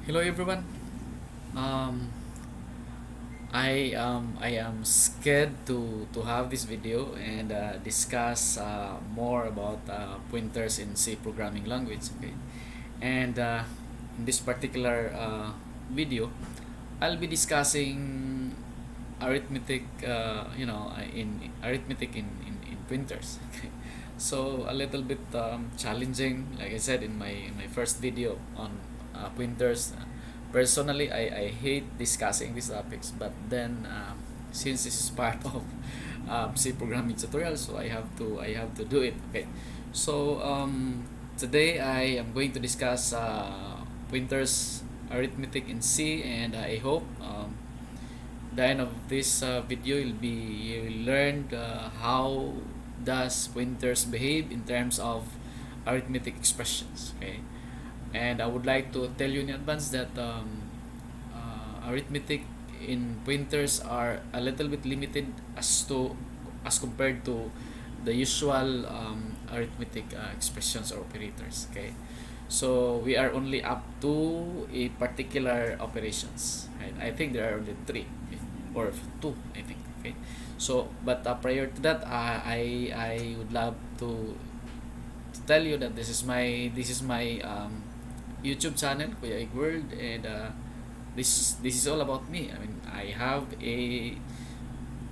Hello everyone. Um, I am scared to have this video and discuss more about pointers in C programming language. Okay, and in this particular video, I'll be discussing arithmetic. In arithmetic in pointers. Okay, so a little bit challenging, like I said in my first video on pointers. Personally, I hate discussing these topics, but then since this is part of C programming tutorials, so I have to do it. Okay, so today I am going to discuss pointers arithmetic in C, and I hope the end of this video you'll learn how does pointers behave in terms of arithmetic expressions. Okay, and I would like to tell you in advance that arithmetic in pointers are a little bit limited as compared to the usual arithmetic expressions or operators. Okay, so we are only up to a particular operations. Right? I think there are only three, okay? Or two, I think. Okay, so but prior to that, I would love to tell you that this is my YouTube channel, kuyaeggworld, and this is all about me. I mean, I have a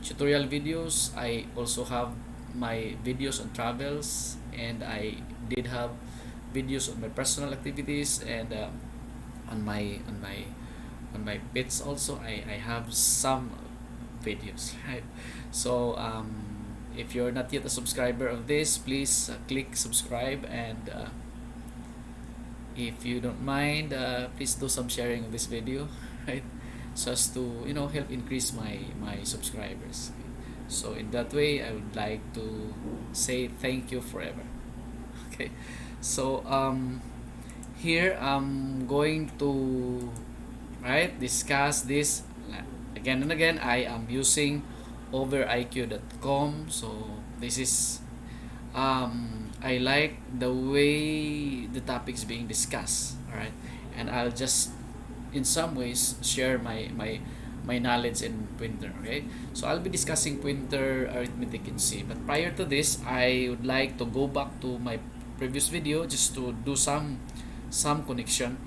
tutorial videos. I also have my videos on travels, and I did have videos on my personal activities and on my pets also. I have some videos, right? So if you're not yet a subscriber of this, please click subscribe, and if you don't mind, please do some sharing of this video, right? So as to help increase my subscribers. So in that way, I would like to say thank you forever. Okay. So here I'm going to discuss this again and again. I am using overiq.com. So this is I like the way the topics being discussed. All right, and I'll just in some ways share my knowledge in pointer. Okay, so I'll be discussing pointer arithmetic in C. But prior to this, I would like to go back to my previous video just to do some connection.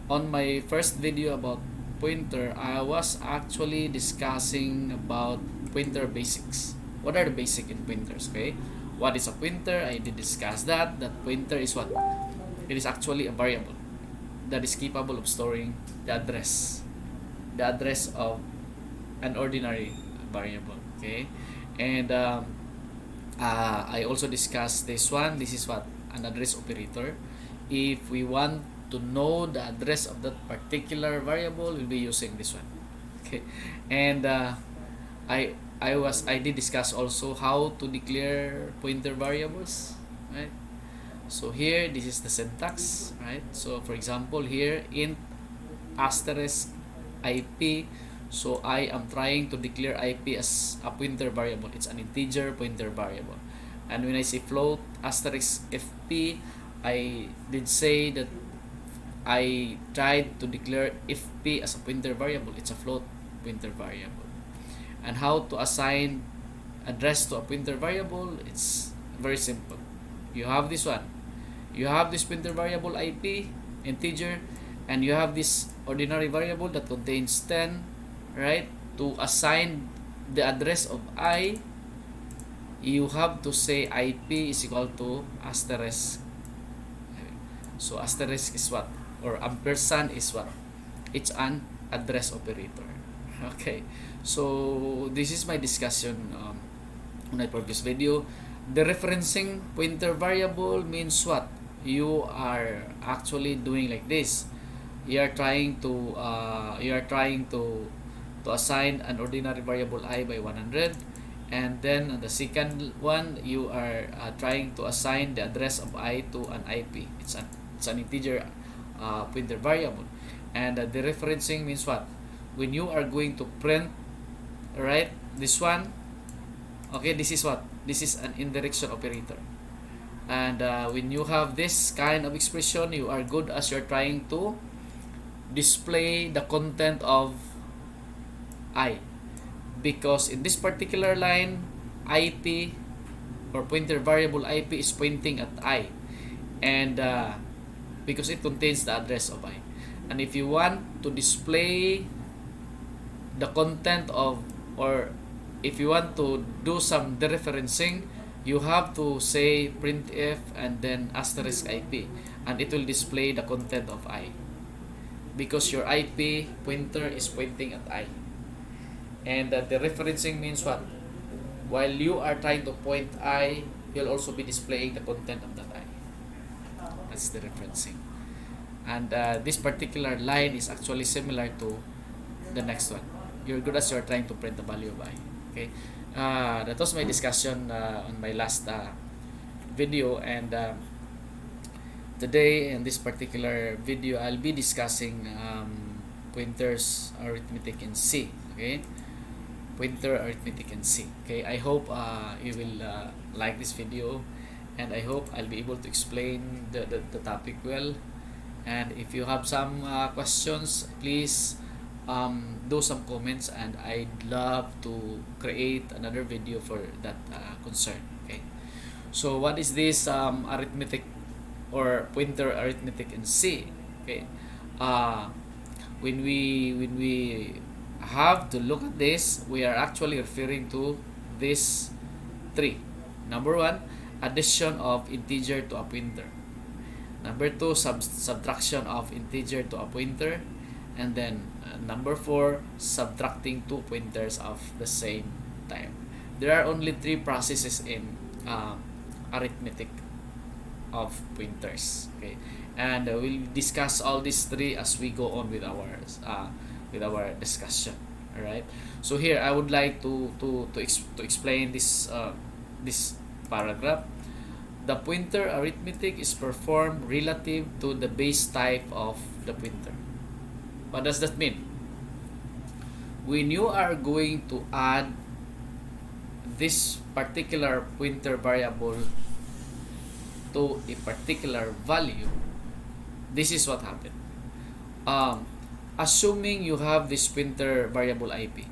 On my first video about pointer, I was actually discussing about pointer basics. What are the basic in pointers? Okay, what is a pointer? I did discuss that pointer is what? It is actually a variable that is capable of storing the address of an ordinary variable. Okay, and I also discussed this one. This is what? An address operator. If we want to know the address of that particular variable, we'll be using this one. Okay, and I did discuss also how to declare pointer variables, right? So here, this is the syntax, right? So for example, here int asterisk IP. So I am trying to declare IP as a pointer variable. It's an integer pointer variable. And when I say float asterisk FP, I did say that I tried to declare FP as a pointer variable. It's a float pointer variable. And how to assign address to a pointer variable, it's very simple. You have this one. You have this pointer variable IP, integer, and you have this ordinary variable that contains 10, right? To assign the address of I, you have to say IP is equal to asterisk. So asterisk is what? Or ampersand is what? It's an address operator. Okay, so this is my discussion on my previous video. The referencing pointer variable means what? You are actually doing like this. You are trying to assign an ordinary variable I by 100, and then the second one you are trying to assign the address of I to an IP. It's an integer pointer variable, and the referencing means what? When you are going to print, right, this one, okay, this is what? This is an indirection operator. And when you have this kind of expression, you are good as you're trying to display the content of I, because in this particular line, IP or pointer variable IP is pointing at I, and because it contains the address of I. And if you want to display the content of, or if you want to do some dereferencing, you have to say printf and then asterisk IP, and it will display the content of I, because your IP pointer is pointing at I. And the referencing means what? While you are trying to point I, you'll also be displaying the content of that I. That's the referencing. And this particular line is actually similar to the next one. You're good as you're trying to print the value of I. Okay, that was my discussion on my last video, and today in this particular video I'll be discussing pointers arithmetic in C. Okay, pointer arithmetic in C. Okay, I hope you will like this video, and I hope I'll be able to explain the topic well. And if you have some questions, please do some comments, and I'd love to create another video for that concern. Okay, so what is this arithmetic or pointer arithmetic in C? Okay, when we have to look at this, we are actually referring to this three. Number one, addition of integer to a pointer. Number two, subtraction of integer to a pointer. And then number four, subtracting two pointers of the same time. There are only three processes in arithmetic of pointers. Okay, and we'll discuss all these three as we go on with our discussion. All right. So here I would like to explain this this paragraph. The pointer arithmetic is performed relative to the base type of the pointer. What does that mean? When you are going to add this particular pointer variable to a particular value, this is what happened. Assuming you have this pointer variable IP,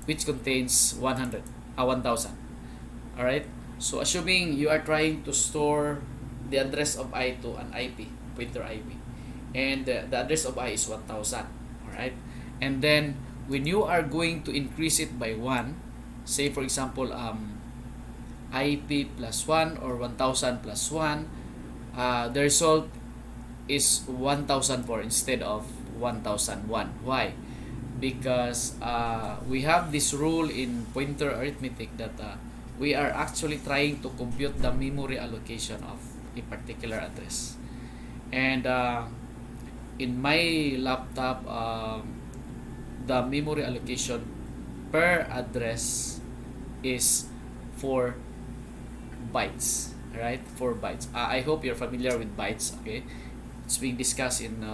which contains 1000. All right. So assuming you are trying to store the address of I to an IP, pointer IP, and the address of I is 1000. All right. And then when you are going to increase it by 1, say for example IP plus 1 or 1000 plus 1, the result is 1004 instead of 1001. Why? Because we have this rule in pointer arithmetic that we are actually trying to compute the memory allocation of a particular address. And in my laptop, the memory allocation per address is 4 bytes. Right? 4 bytes. I hope you're familiar with bytes. Okay, it's being discussed in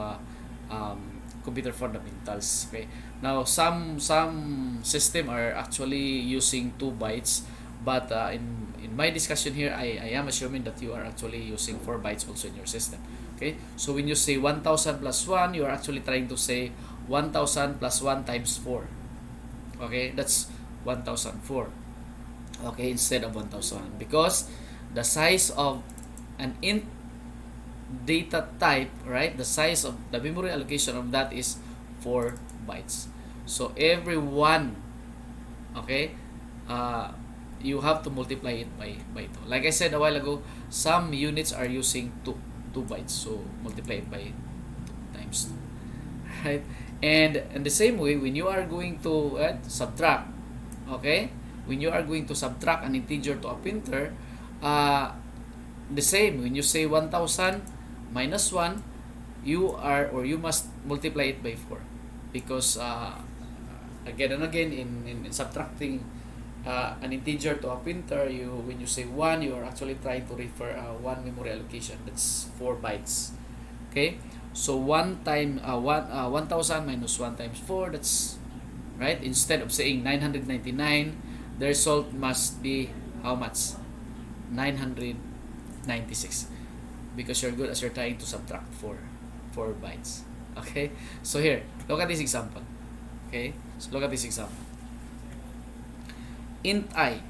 computer fundamentals. Okay, now some system are actually using 2 bytes, but in my discussion here, I am assuming that you are actually using 4 bytes also in your system. Okay, so when you say 1000 plus 1, you are actually trying to say 1000 plus 1 times 4. Okay, that's 1004. Okay, instead of 1001, because the size of an int data type, right, the size of the memory allocation of that is 4 bytes. So every one, okay, you have to multiply it by 2. Like I said a while ago, some units are using 2 bytes, so multiply it by 2 times 2. Right? And in the same way, when you are going to subtract, okay, when you are going to subtract an integer to a pointer, the same, when you say 1000 minus 1, you must multiply it by 4, because again and again in subtracting an integer to a pointer, when you say 1, you are actually trying to refer 1 memory allocation. That's 4 bytes. Okay, so 1000 minus 1 times 4, that's right. Instead of saying 999, the result must be how much? 996, because you're good as you're trying to subtract 4 bytes. Okay, so here, look at this example. Okay, so look at this example. Int I,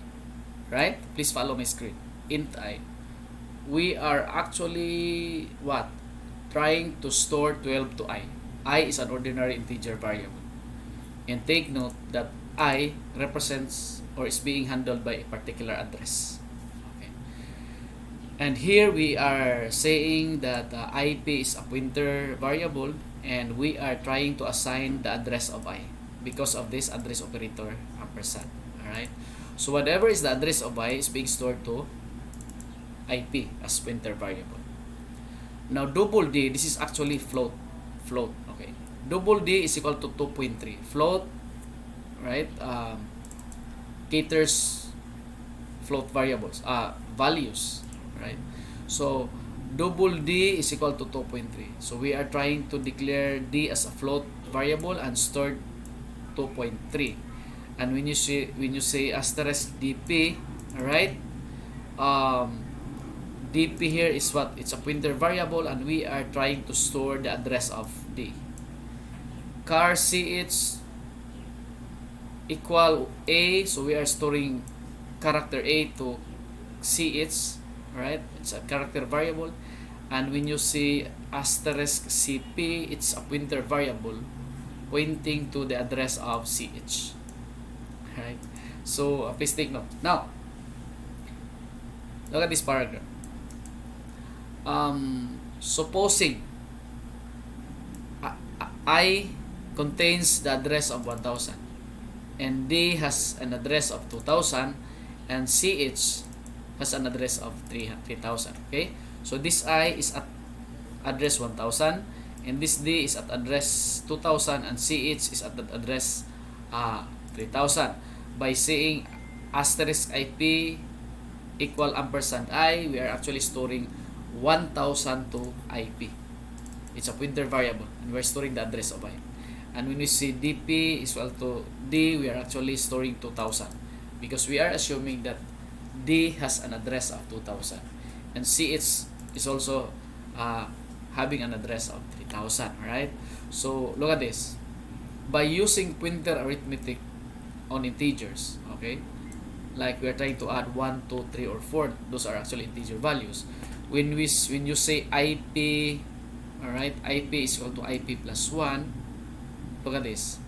right? Please follow my screen. Int I. We are actually what? Trying to store 12 to I. I is an ordinary integer variable. And take note that I represents or is being handled by a particular address. Okay. And here we are saying that IP is a pointer variable and we are trying to assign the address of I because of this address operator ampersand. Alright? So whatever is the address of I is being stored to IP as pointer variable. Now double D, this is actually float. Okay. Double D is equal to 2.3. Float, right? Caters float variables, values, right? So double D is equal to 2.3. So we are trying to declare D as a float variable and store 2.3. And when you say asterisk DP, right? DP here is what? It's a pointer variable and we are trying to store the address of D. Char CH equal A, so we are storing character A to CH, right? It's a character variable. And when you see asterisk CP, it's a pointer variable pointing to the address of CH. Right? So please take note. Now, look at this paragraph. Supposing I contains the address of 1000 and D has an address of 2000 and CH has an address of 3000. Okay, so this I is at address 1000 and this D is at address 2000 and CH is at the address 3000. By saying asterisk IP equal ampersand I, we are actually storing 1000 to IP. It's a pointer variable and we're storing the address of I. And when we see DP is equal to D, we are actually storing 2000 because we are assuming that D has an address of 2000 and CH is also having an address of 3000. Right? So look at this. By using pointer arithmetic on integers, okay, like we are trying to add 1, 2, 3, or 4, those are actually integer values. When you say IP, all right, IP is equal to IP plus 1. Look at this.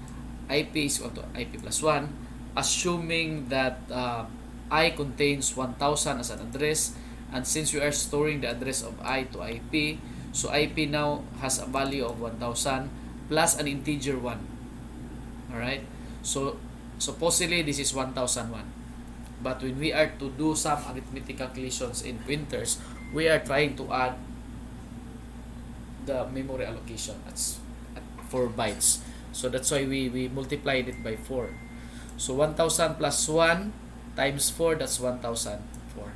IP is equal to IP plus 1, assuming that I contains 1000 as an address, and since we are storing the address of I to IP, so IP now has a value of 1000 plus an integer 1. All right. So supposedly this is 1001. But when we are to do some arithmetic calculations in pointers, we are trying to add the memory allocation at 4 bytes. So that's why we multiplied it by 4. So 1000 plus 1 times 4, that's 1004.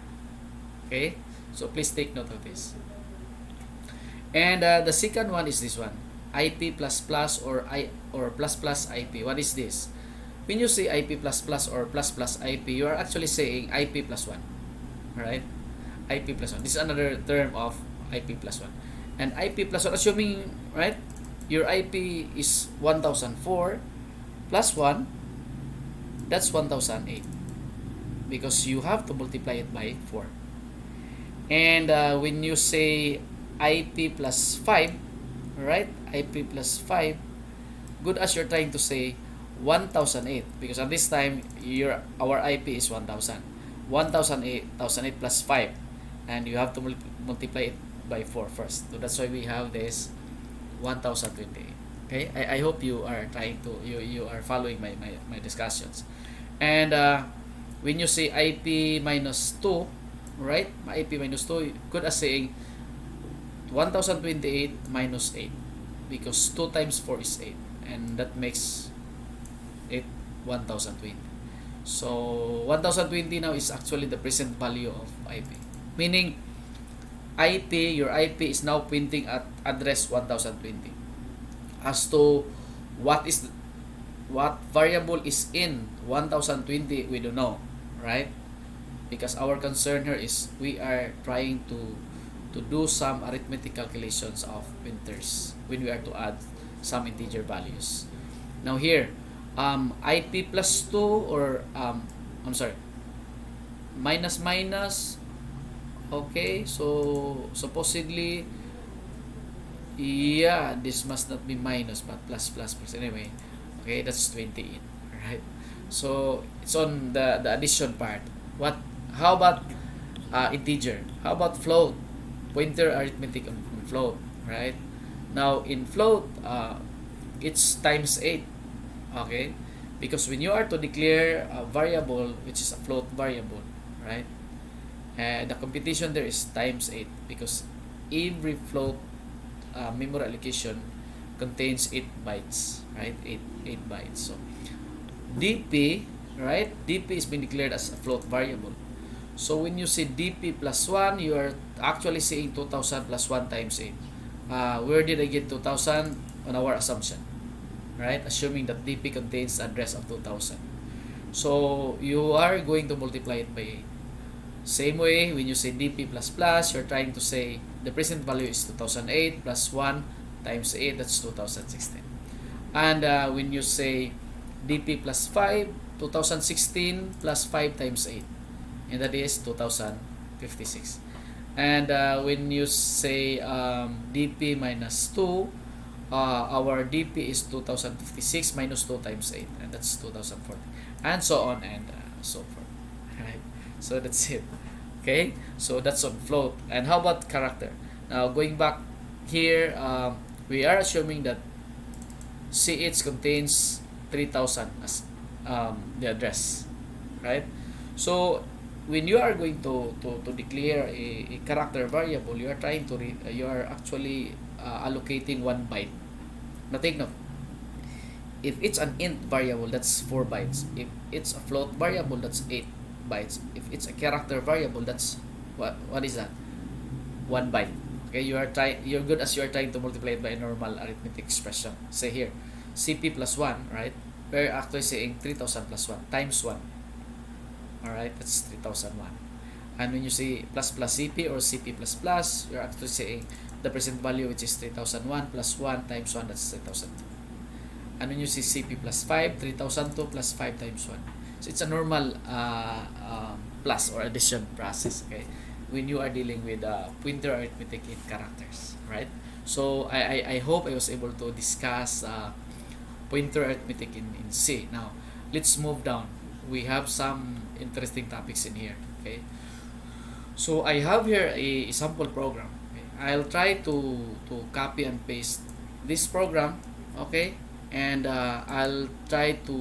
Okay? So please take note of this. And the second one is this one. IP plus plus or plus plus IP. What is this? When you say IP plus plus or plus plus IP, you are actually saying IP plus 1. Right? IP plus 1. This is another term of IP plus 1. And IP plus 1, assuming, right, your IP is 1004 plus 1, that's 1008. Because you have to multiply it by 4. And when you say IP plus 5, right, IP plus 5, good as you're trying to say 1008, because at this time our IP is 1000. 1008 plus 5, and you have to multiply it by 4 first. So that's why we have this 1028. Okay, I hope you are trying to you are following my discussions. And when you say IP minus 2, right, IP minus 2, good as saying 1028 minus 8, because 2 times 4 is 8, and that makes it 1020. So 1020 now is actually the present value of IP, meaning your IP is now pointing at address 1020. As to what variable is in 1020, we don't know, right? Because our concern here is we are trying to to do some arithmetic calculations of pointers when we are to add some integer values. Now here, IP plus 2 or I'm sorry, minus minus. Okay, so supposedly, yeah, this must not be minus but plus plus plus anyway. Okay, that's 28, right? So it's on the addition part. How about integer? How about float? Pointer arithmetic on float, right? Now in float, it's times 8. Okay, because when you are to declare a variable which is a float variable, right, the computation there is times 8 because every float memory allocation contains 8 bytes, right? 8 bytes. So dp, right, dp is being declared as a float variable. So when you say dp plus 1, you are actually saying 2000 plus 1 times 8. Where did I get 2000? On our assumption, right? Assuming that dp contains the address of 2000. So you are going to multiply it by 8. Same way, when you say dp plus plus, you're trying to say the present value is 2008 plus 1 times 8, that's 2016. And when you say dp plus 5, 2016 plus 5 times 8, and that is 2056. And when you say dp minus 2, our dp is 2056 minus 2 times 8, and that's 2040, and so on and so forth, right? So that's it. Okay, so that's on float. And how about character? Now going back here, we are assuming that ch contains 3000 as the address, right? So when you are going to declare a character variable, you are trying to you are actually allocating 1 byte. Now take note, if it's an int variable, that's 4 bytes. If it's a float variable, that's 8 bytes. If it's a character variable, that's what is that? 1 byte. Okay, you're good as you are trying to multiply it by a normal arithmetic expression. Say here, cp plus 1, right? We're actually saying 3000 plus 1 times 1. Alright, that's 3001. And when you say plus plus cp or cp plus plus, you're actually saying the present value, which is 3001 plus 1 times 1, that's 3002. And when you say cp plus 5, 3002 plus 5 times 1. So it's a normal plus or addition process, okay, when you are dealing with pointer arithmetic in characters, right? So I hope I was able to discuss pointer arithmetic in C. Now let's move down. We have some interesting topics in here, okay? So I have here a sample program. Okay? I'll try to copy and paste this program, okay, and I'll try to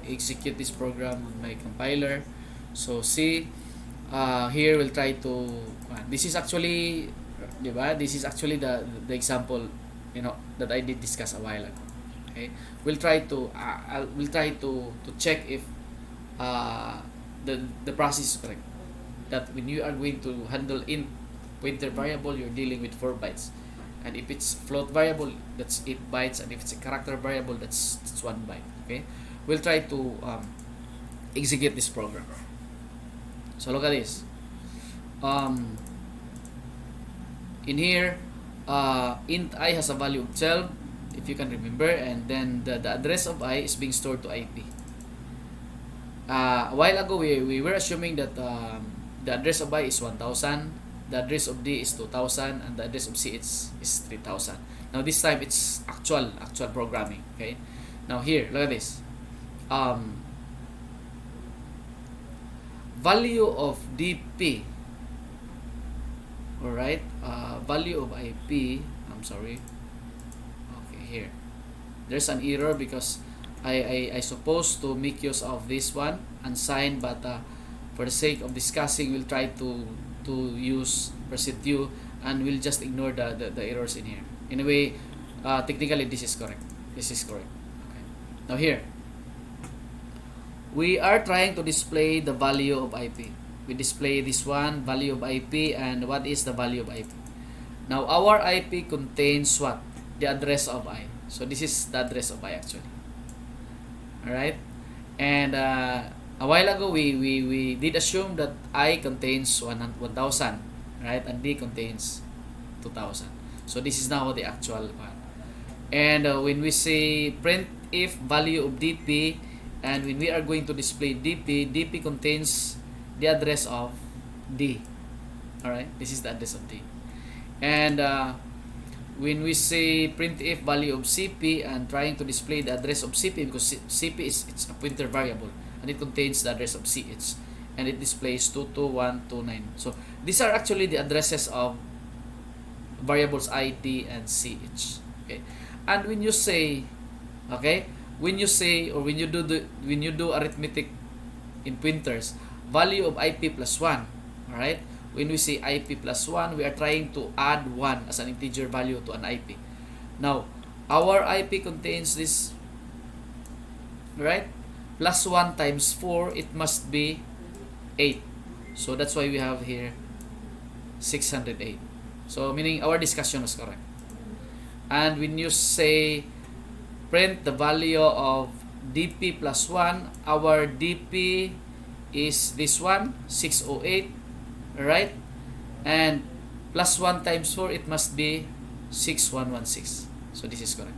execute this program with my compiler. So see, here we'll try to this is actually, diba? This is actually the example that I did discuss a while ago. Okay, we'll try to check if the process is correct. That when you are going to handle int pointer variable, you're dealing with 4 bytes, and if it's float variable, that's 8 bytes, and if it's a character variable, that's 1 byte. Okay, we'll try to execute this program. So look at this. In here, int I has a value of 12, if you can remember, and then the address of I is being stored to IP. A while ago, we were assuming that the address of I is 1000, the address of D is 2000, and the address of C is 3000. Now this time it's actual programming. Okay, now here, look at this. Value of DP, alright, value of IP, I'm sorry, okay, here there's an error because I supposed to make use of this one unsigned, but for the sake of discussing, we'll try to use %u, and we'll just ignore the errors in here. Anyway, technically this is correct. Okay. Now here, we are trying to display the value of IP. We display this one, value of IP, and what is the value of IP? Now our IP contains what? The address of I. So this is the address of I actually. Alright? And a while ago we did assume that I contains 1000, right? And D contains 2000. So this is now the actual one. And when we say print if value of DP, and when we are going to display DP contains the address of D. Alright, this is the address of D. And when we say printf value of CP and trying to display the address of CP, because CP it's a pointer variable and it contains the address of CH, and it displays 22129. So these are actually the addresses of variables ID and CH. Okay, and when you say, okay, when you say, or when you do arithmetic in pointers, value of IP plus 1, all right, when we say IP plus 1, we are trying to add 1 as an integer value to an IP. Now, our IP contains this, right? Plus 1 times 4, it must be 8. So that's why we have here 608. So meaning our discussion was correct. And when you say print the value of DP plus 1, our DP is this one, 608. Right? And plus 1 times 4, it must be 6116. So this is correct.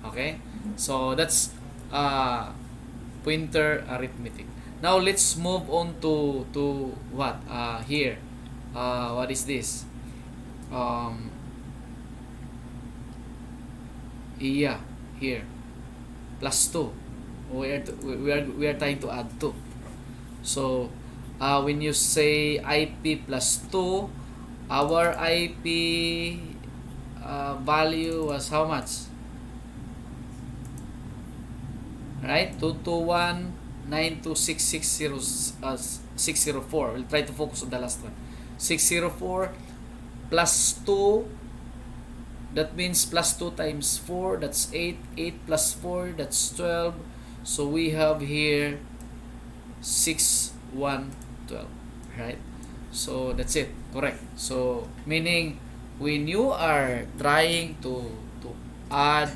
Okay? So that's pointer arithmetic. Now let's move on to what? Here. What is this? Yeah, here. Plus 2. We are trying to add 2. So when you say IP plus 2, our IP value was how much? Right? 22192660604. We'll try to focus on the last one. 604 plus 2, that means plus 2 times 4, that's 8. 8 plus 4, that's 12. So we have here 6112, right? So that's it, correct. So meaning when you are trying to add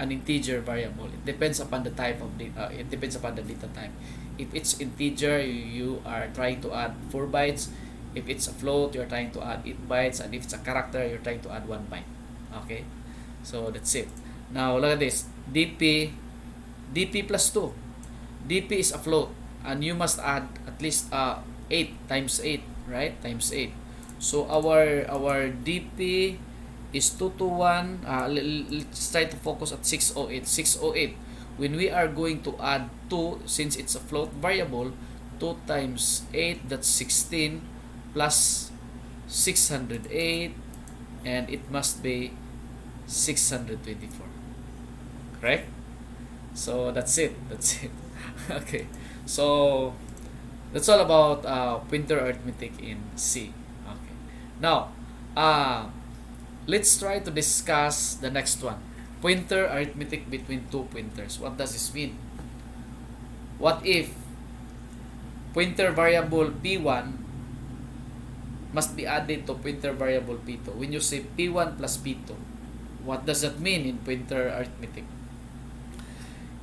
an integer variable, it depends upon the type of data, it depends upon the data type. If it's integer, you are trying to add 4 bytes. If it's a float, you're trying to add 8 bytes, and if it's a character, you're trying to add 1 byte. Okay, so that's it. Now look at this. DP plus 2. DP is a float, and you must add at least 8 times 8, right? Times 8. So our DP is 221. Let's try to focus at 608. 608. When we are going to add 2, since it's a float variable, 2 times 8, that's 16, plus 608, and it must be 624. Correct? So that's it. That's it. Okay. So that's all about pointer arithmetic in C. Okay. Now, let's try to discuss the next one. Pointer arithmetic between two pointers. What does this mean? What if pointer variable P1 must be added to pointer variable P2? When you say P1 plus P2, what does that mean in pointer arithmetic?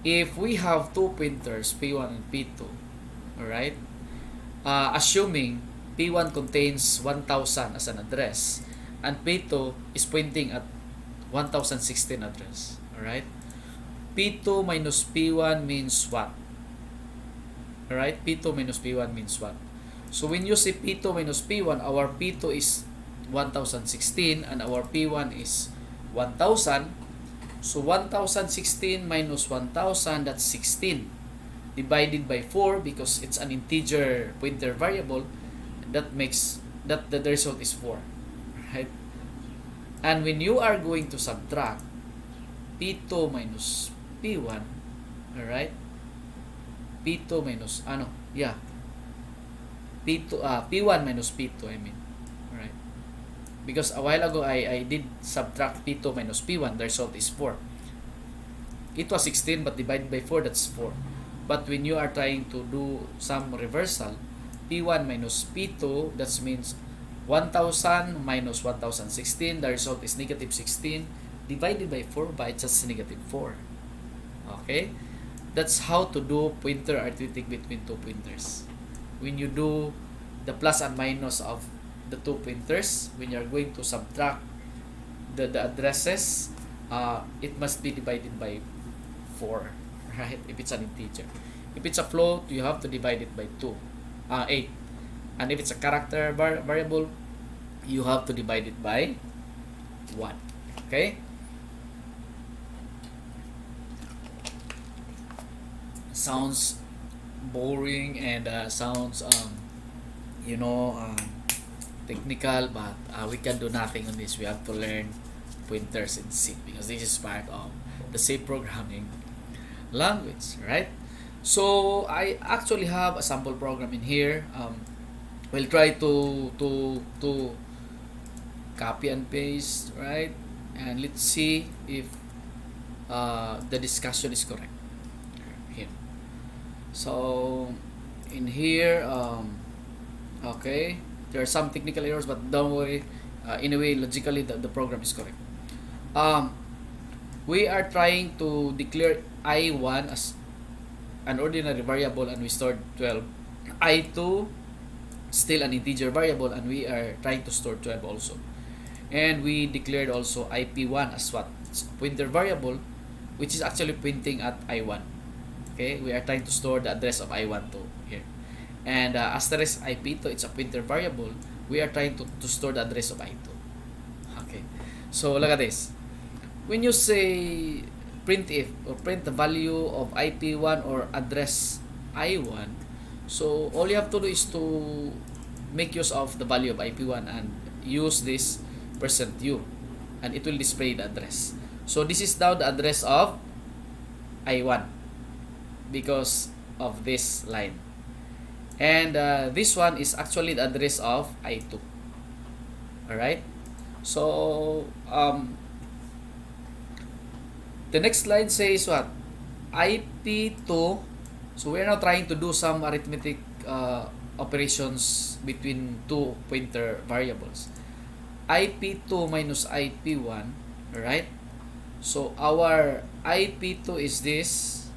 If we have two pointers, P1 and P2, alright, assuming P1 contains 1000 as an address, and P2 is pointing at 1016 address, alright, P2 minus P1 means what? Alright, P2 minus P1 means what? So when you say P2 minus P1, our P2 is 1016 and our P1 is 1000. So 1016 minus 1000, that's 16. Divided by 4, because it's an integer pointer variable, that makes that the result is 4. Right? And when you are going to subtract P2 minus P1, alright? P2 minus P1 minus P2, I mean. Alright? Because a while ago I did subtract P2 minus P1, the result is 4. It was 16, but divided by 4, that's 4. But when you are trying to do some reversal, P1 minus P2, that means 1000 minus 1016, the result is negative 16, divided by 4 by just negative 4. Okay? That's how to do pointer arithmetic between two pointers. When you do the plus and minus of the two pointers, when you're going to subtract the addresses, it must be divided by 4, right? If it's an integer. If it's a float, you have to divide it by 8. And if it's a character variable, you have to divide it by 1. Okay? Sounds boring and sounds technical, but we can do nothing on this. We have to learn pointers in C, because this is part of the C programming language, right? So I actually have a sample program in here. We'll try to copy and paste, right? And let's see if the discussion is correct here. So in here, okay, there are some technical errors, but don't worry. In a way, logically, the program is correct. We are trying to declare I1 as an ordinary variable, and we stored 12. I2 still an integer variable, and we are trying to store 12 also. And we declared also IP1 as what? It's a pointer variable, which is actually pointing at I1. Okay, we are trying to store the address of I1 to here. And asterisk IP2, it's a pointer variable. We are trying to store the address of I2. Okay, so look at this. When you say printf or print the value of IP1 or address I1, so all you have to do is to make use of the value of IP1 and use this %u, and it will display the address. So this is now the address of I1 because of this line, and this one is actually the address of I2. Alright, so the next line says what? IP2. So we are now trying to do some arithmetic operations between two pointer variables. IP2 minus IP1, alright? So our IP2 is this,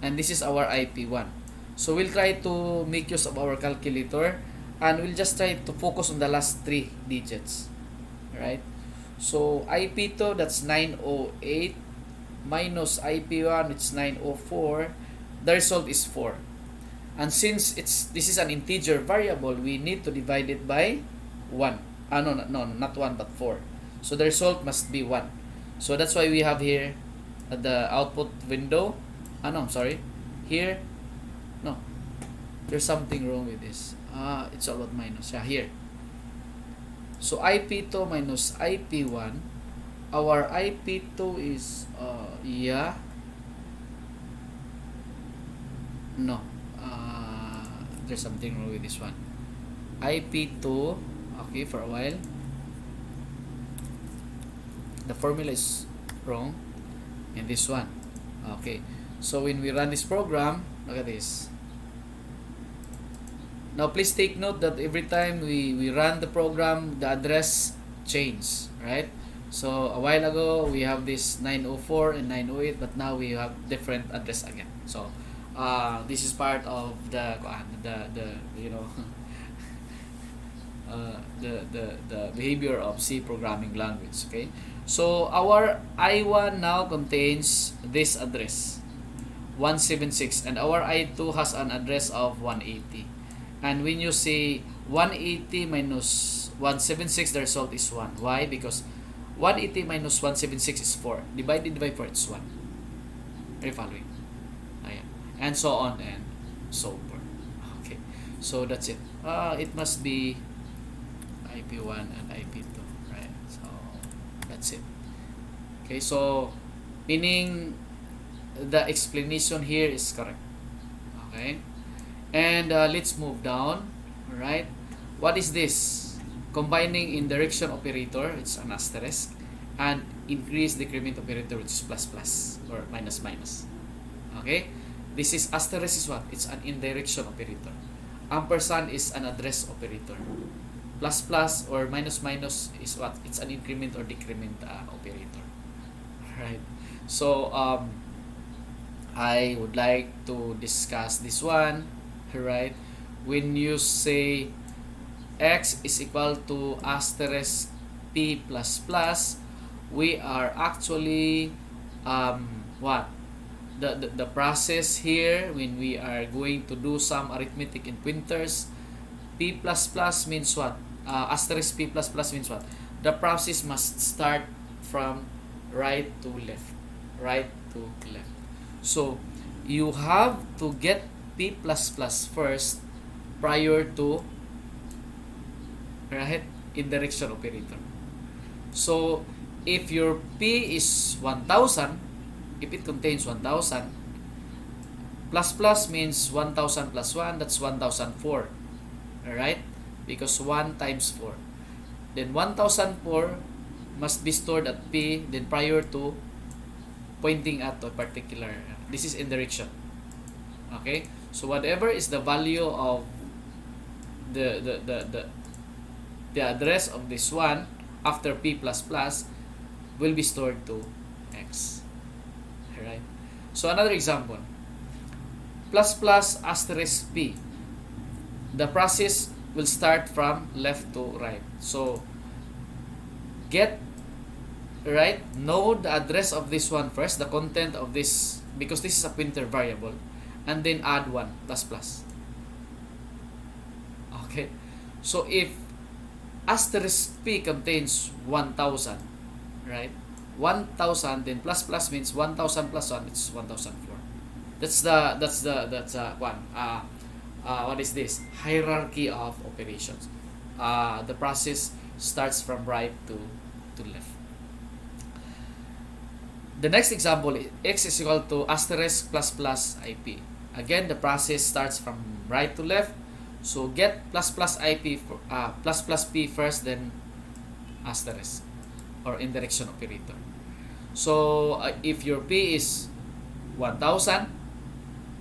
and this is our IP1. So we'll try to make use of our calculator, and we'll just try to focus on the last 3 digits. Alright? So IP2, that's 908, minus IP1, it's 904. The result is 4. And since this is an integer variable, we need to divide it by 1. No, not 1, but 4. So the result must be 1. So that's why we have here the output window. I'm sorry. Here, no. There's something wrong with this. It's all about minus. Yeah, here. So IP2 minus IP1. Our IP2 is, no. There's something wrong with this one. IP2, okay, for a while. The formula is wrong. And this one. Okay. So when we run this program, look at this. Now please take note that every time we run the program, the address changes, right? So a while ago we have this 904 and 908, but now we have different address again. So this is part of the the behavior of C programming language. Okay, so our I1 now contains this address 176, and our I2 has an address of 180. And when you say 180 minus 176, the result is 1. Why? Because 180 minus 176 is 4. Divided by 4, it's 1. Are you following? And so on and so forth. Okay, so that's it. It must be IP1 and IP2, right? So that's it. Okay, so meaning the explanation here is correct. Okay, and let's move down. All right, what is this? Combining in direction operator, it's an asterisk, and increase decrement operator, which is plus plus or minus minus. Okay, this is asterisk is what? It's an indirection operator. Ampersand is an address operator. Plus plus or minus minus is what? It's an increment or decrement operator. Right. So I would like to discuss this one. Right. When you say x is equal to asterisk p plus plus, we are actually what the process here when we are going to do some arithmetic in pointers, p plus plus means what? Asterisk p plus plus means what? The process must start from right to left. Right to left. So, you have to get p plus plus first prior to, right, in direction operator. So, if your p is 1000, if it contains 1000, plus plus means 1000 plus 1, that's 1004. Alright? Because 1 times 4. Then 1004 must be stored at P, then prior to pointing at a particular, this is in direction. Okay? So whatever is the value of the address of this one after P plus plus will be stored to X. Alright? So another example. Plus plus asterisk P. The process will start from left to right. So, know the address of this one first, the content of this, because this is a pointer variable, and then add 1 plus plus. Okay? So, if asterisk P contains 1000, right? 1000, then plus plus means 1000 plus 1, it's 1004. That's one. What is this? Hierarchy of operations. The process starts from right to left. The next example is x is equal to asterisk plus plus IP. Again, the process starts from right to left. So get plus plus IP for, plus plus P first, then asterisk or indirection operator. So if your P is 1000,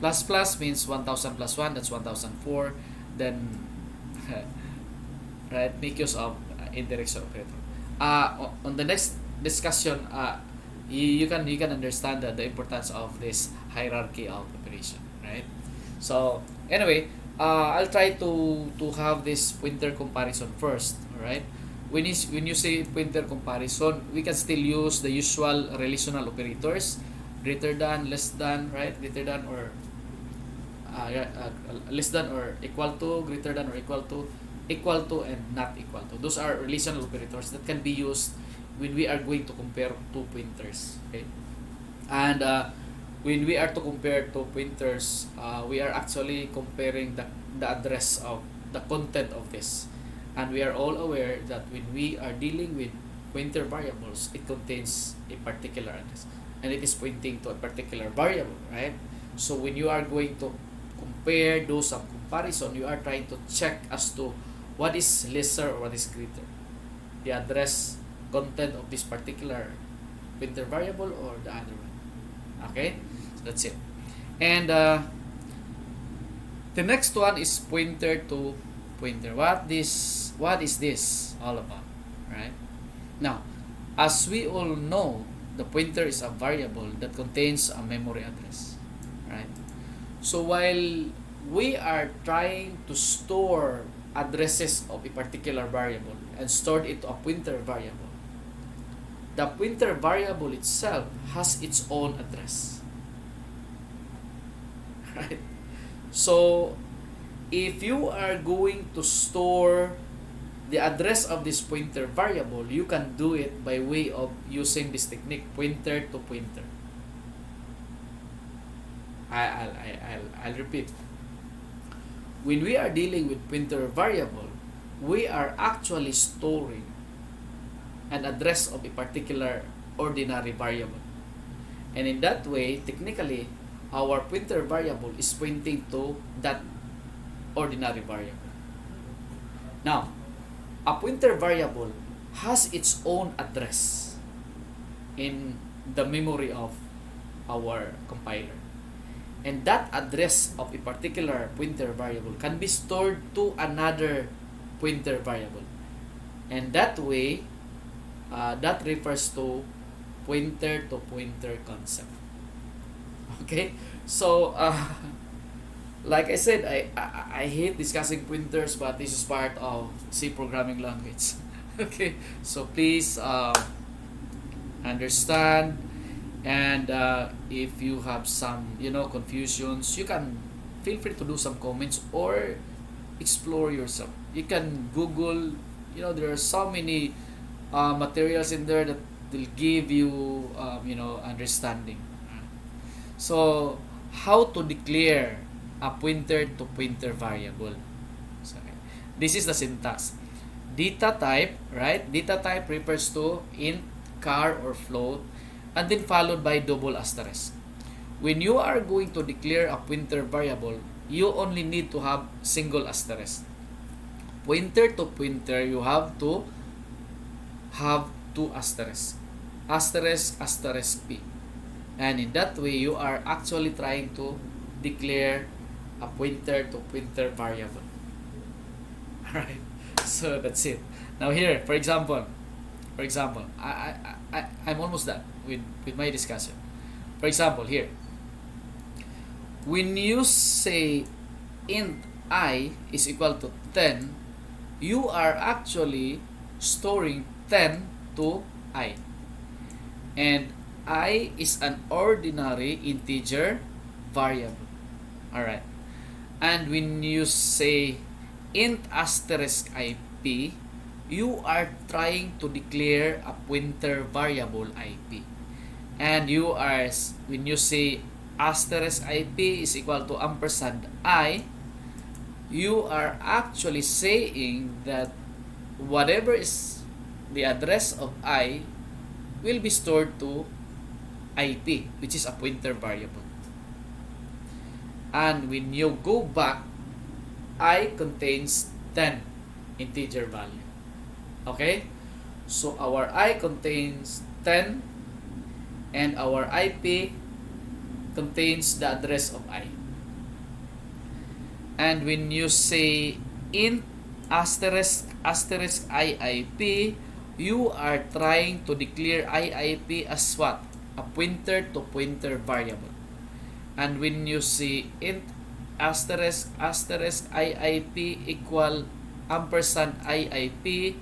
plus plus means 1000 plus 1, that's 1004. Then right, make use of indirection operator. On the next discussion, you can understand the importance of this hierarchy of operation, right? So anyway, I'll try to have this pointer comparison first. All right. When you say pointer comparison, we can still use the usual relational operators: greater than, less than, right? Greater than or less than or equal to, greater than or equal to, and not equal to. Those are relational operators that can be used when we are going to compare two pointers. Okay, and when we are to compare two pointers, we are actually comparing the address of the content of this, and we are all aware that when we are dealing with pointer variables, it contains a particular address, and it is pointing to a particular variable, right? So when you are going to compare, do some comparison, you are trying to check as to what is lesser or what is greater, the address content of this particular pointer variable or the other one. Okay, so that's it. And the next one is pointer to pointer. What is this all about, right? Now, as we all know, the pointer is a variable that contains a memory address, right? So while we are trying to store addresses of a particular variable and store it to a pointer variable, the pointer variable itself has its own address, right? So if you are going to store the address of this pointer variable, you can do it by way of using this technique, pointer to pointer. I'll repeat. When we are dealing with pointer variable, we are actually storing an address of a particular ordinary variable. And in that way, technically, our pointer variable is pointing to that ordinary variable. Now, a pointer variable has its own address in the memory of our compiler. And that address of a particular pointer variable can be stored to another pointer variable. And that way, that refers to pointer concept. Okay? So, Like I said, I hate discussing pointers, but this is part of C programming language. Okay, so please understand, and if you have some confusions, you can feel free to do some comments or explore yourself. You can Google. There are so many materials in there that will give you understanding. So how to declare a pointer to pointer variable? So, this is the syntax. Data type, right? Data type refers to int, char, or float, and then followed by double asterisk. When you are going to declare a pointer variable, you only need to have single asterisk. Pointer to pointer, you have to have two asterisks. Asterisk, asterisk p. And in that way, you are actually trying to declare a pointer to pointer variable. Alright, so that's it. Now here, for example, I'm almost done with my discussion. For example, here, when you say int I is equal to 10, you are actually storing 10 to I. And I is an ordinary integer variable. Alright. And when you say int asterisk IP, you are trying to declare a pointer variable IP. And when you say asterisk IP is equal to ampersand I, you are actually saying that whatever is the address of I will be stored to IP, which is a pointer variable. And when you go back, I contains 10 integer value. Okay? So our I contains 10 and our IP contains the address of I. And when you say int asterisk asterisk IIP, you are trying to declare IIP as what? A pointer to pointer variable. And when you say int asterisk asterisk IIP equal ampersand IIP,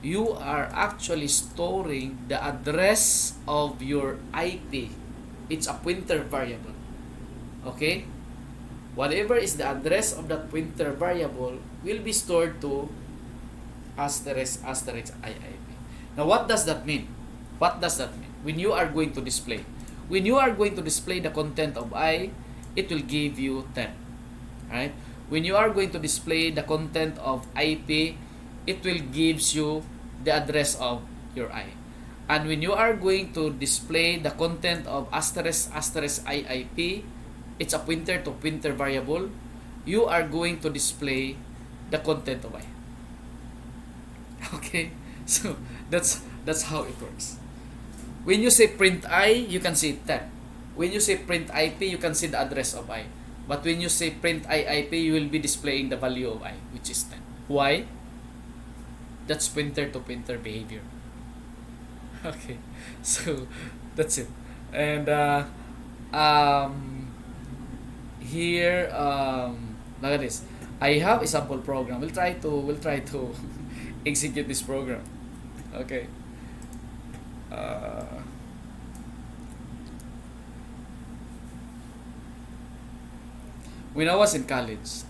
you are actually storing the address of your IP. It's a pointer variable. Okay? Whatever is the address of that pointer variable will be stored to asterisk asterisk IIP. Now what does that mean? What does that mean? When you are going to display the content of I, it will give you 10. Right? When you are going to display the content of IP, it will gives you the address of your I. And when you are going to display the content of asterisk asterisk IIP, it's a pointer to pointer variable, you are going to display the content of I. Okay? So that's how it works. When you say print I, you can see 10. When you say print IP, you can see the address of I. But when you say print IIP, you will be displaying the value of I, which is 10. Why? That's pointer to pointer behavior. Okay, so that's it. And here, look at this. I have a sample program. We'll try to execute this program. Okay. When I was in college,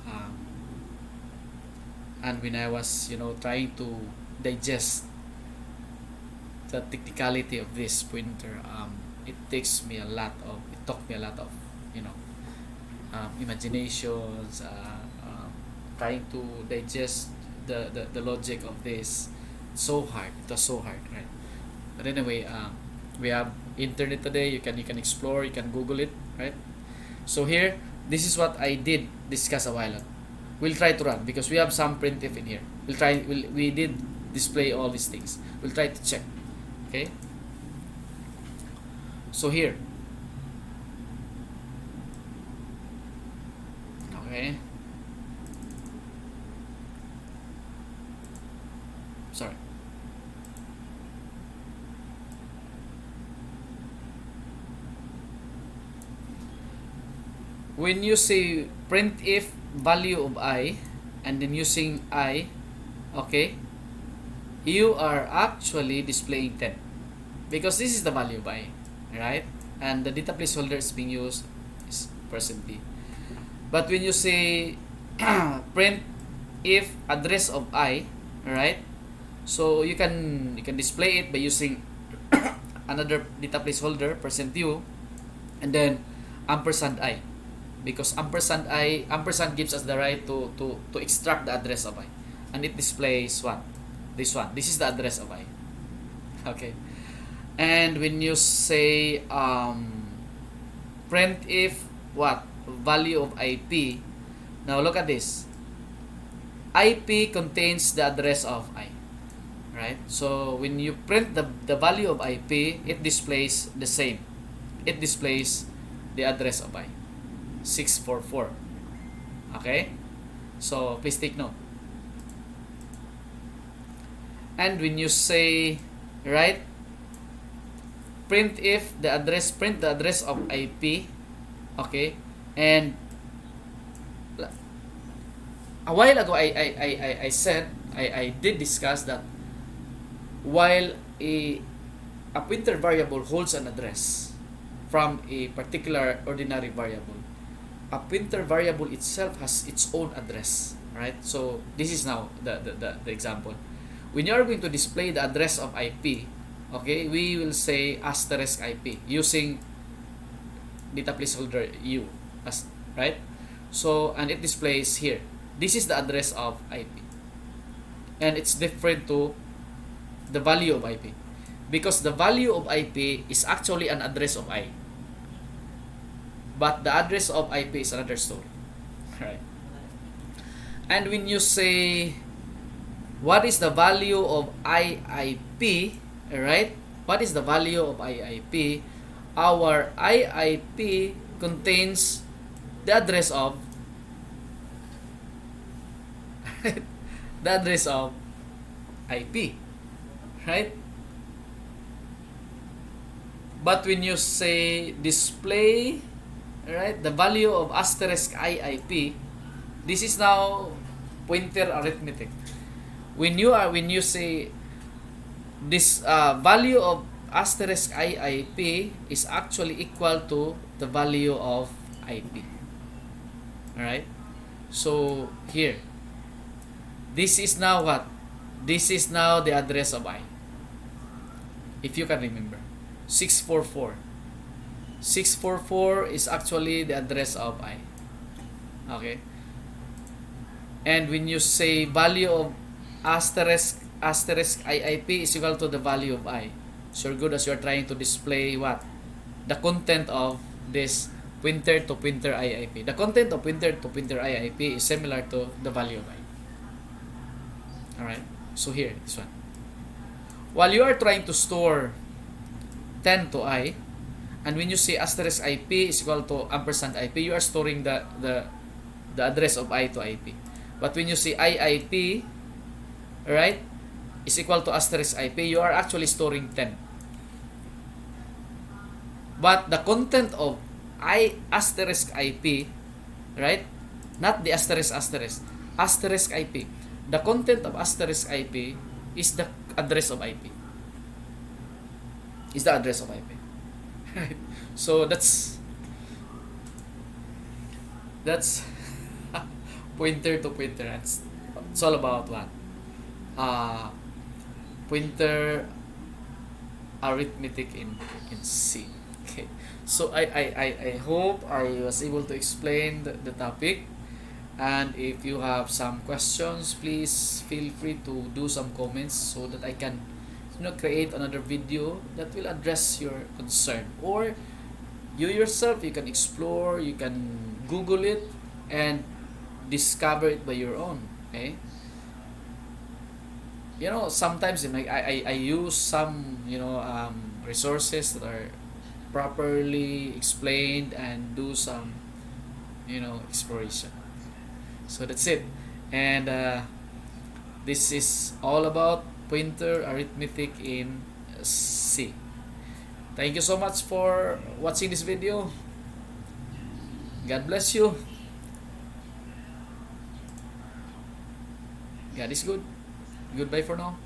and when I was trying to digest the technicality of this pointer, it took me a lot of imaginations, trying to digest the logic of this. So hard. It was so hard, right? But anyway, we have internet today. You can explore. You can Google it, right? So here, this is what I did discuss a while ago. We'll try to run because we have some printf in here. We did display all these things. We'll try to check. Okay. So here. Okay. Sorry. when you say print if value of I and then using I, okay, you are actually displaying 10 because this is the value of I, right? And the data placeholder is being used is %d. But when you say print if address of I, right? So you can display it by using another data placeholder %u and then %I, because ampersand gives us the right to extract the address of I, and it displays what? This one. This is the address of I. Okay. And when you say print if what? Value of IP. Now look at this. IP contains the address of I, right? So when you print the value of IP, it displays the same. It displays the address of I, 644. Okay? So please take note. And when you say, right, print the address of IP, okay, and a while ago I said I did discuss that while a pointer variable holds an address from a particular ordinary variable, a pointer variable itself has its own address, right? So this is now the example. When you are going to display the address of IP, okay, we will say *IP using data placeholder u, as right. So and it displays here. This is the address of IP, and it's different to the value of IP because the value of IP is actually an address of I, but the address of IP is another story, right? And when you say what is the value of IIP, right? What is the value of IIP? Our IIP contains the address of the address of IP, right? But when you say display, right, the value of *IIP, this is now pointer arithmetic. When you say this value of *IIP is actually equal to the value of IP. Alright? So here, this is now what? This is now the address of I. If you can remember, 644. 644 is actually the address of I. Okay? And when you say value of *IIP is equal to the value of I, so good as you are trying to display what? The content of this pointer to pointer IIP. The content of pointer to pointer IIP is similar to the value of I. Alright? So here, this one. While you are trying to store 10 to I, and when you say *IP is equal to &IP, you are storing the address of I to IP. But when you say IIP, right, is equal to *IP, you are actually storing 10. But the content of *IP, right, not the ***, *IP. The content of *IP is the address of IP. Is the address of IP. Right? So that's pointer to pointer. It's all about what? Pointer arithmetic in C. Okay. So I hope I was able to explain the topic. And if you have some questions, please feel free to do some comments so that I can create another video that will address your concern. Or you yourself, you can explore, you can Google it and discover it by your own. Okay? Sometimes I use some resources that are properly explained and do some exploration. So that's it. And this is all about pointer arithmetic in C. Thank you so much for watching this video. God bless you. God is good. Goodbye for now.